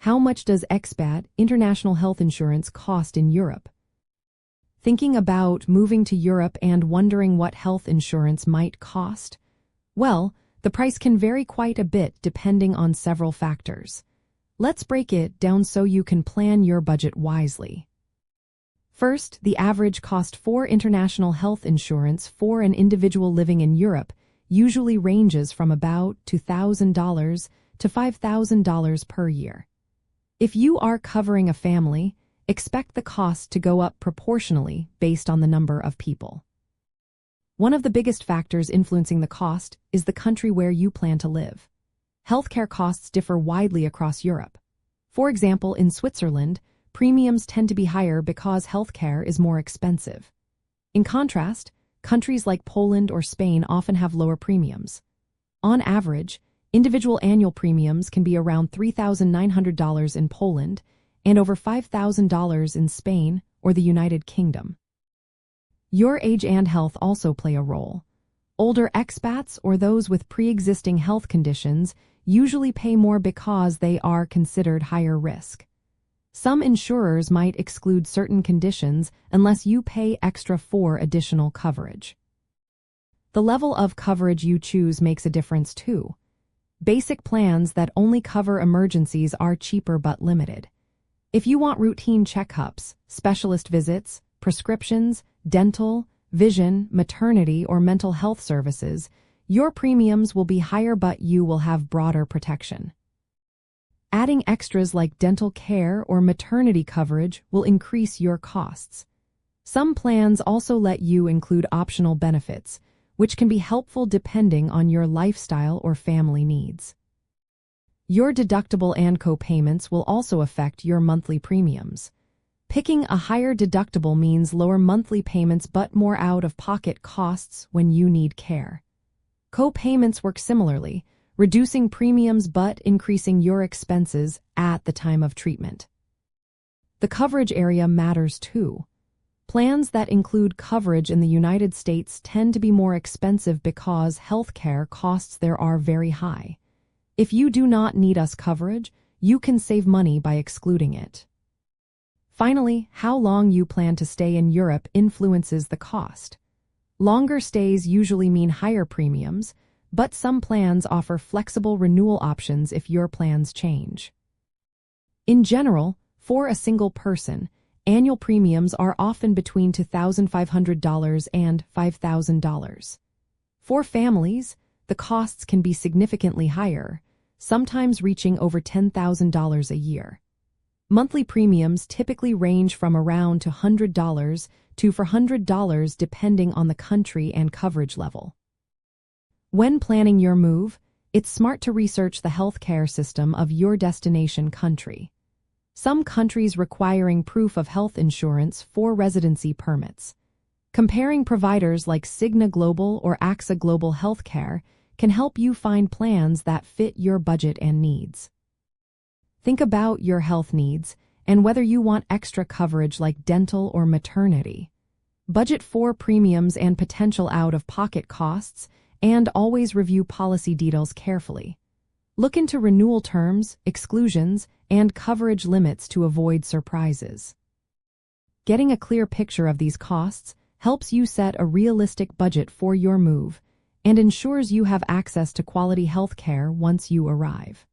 How much does Expat international health insurance cost in Europe? Thinking about moving to Europe and wondering what health insurance might cost? Well, the price can vary quite a bit depending on several factors. Let's break it down so you can plan your budget wisely. First, the average cost for international health insurance for an individual living in Europe usually ranges from about $2,000 to $5,000 per year. If you are covering a family, expect the cost to go up proportionally based on the number of people. One of the biggest factors influencing the cost is the country where you plan to live. Healthcare costs differ widely across Europe. For example, in Switzerland, premiums tend to be higher because healthcare is more expensive. In contrast, countries like Poland or Spain often have lower premiums. On average, individual annual premiums can be around $3,900 in Poland and over $5,000 in Spain or the United Kingdom. Your age and health also play a role. Older expats or those with pre-existing health conditions usually pay more because they are considered higher risk. Some insurers might exclude certain conditions unless you pay extra for additional coverage. The level of coverage you choose makes a difference too. Basic plans that only cover emergencies are cheaper but limited. If you want routine checkups, specialist visits, prescriptions, dental, vision, maternity, or mental health services, your premiums will be higher but you will have broader protection. Adding extras like dental care or maternity coverage will increase your costs. Some plans also let you include optional benefits, which can be helpful depending on your lifestyle or family needs. Your deductible and co-payments will also affect your monthly premiums. Picking a higher deductible means lower monthly payments but more out-of-pocket costs when you need care. Co-payments work similarly, reducing premiums but increasing your expenses at the time of treatment. The coverage area matters too. Plans that include coverage in the United States tend to be more expensive because healthcare costs there are very high. If you do not need US coverage, you can save money by excluding it. Finally, how long you plan to stay in Europe influences the cost. Longer stays usually mean higher premiums, but some plans offer flexible renewal options if your plans change. In general, for a single person, annual premiums are often between $2,500 and $5,000. For families, the costs can be significantly higher, sometimes reaching over $10,000 a year. Monthly premiums typically range from around $100 to $400 depending on the country and coverage level. When planning your move, it's smart to research the healthcare system of your destination country. Some countries requiring proof of health insurance for residency permits. Comparing providers like Cigna Global or AXA Global Healthcare can help you find plans that fit your budget and needs. Think about your health needs and whether you want extra coverage like dental or maternity. Budget for premiums and potential out-of-pocket costs, and always review policy details carefully. Look into renewal terms, exclusions, and coverage limits to avoid surprises. Getting a clear picture of these costs helps you set a realistic budget for your move and ensures you have access to quality health care once you arrive.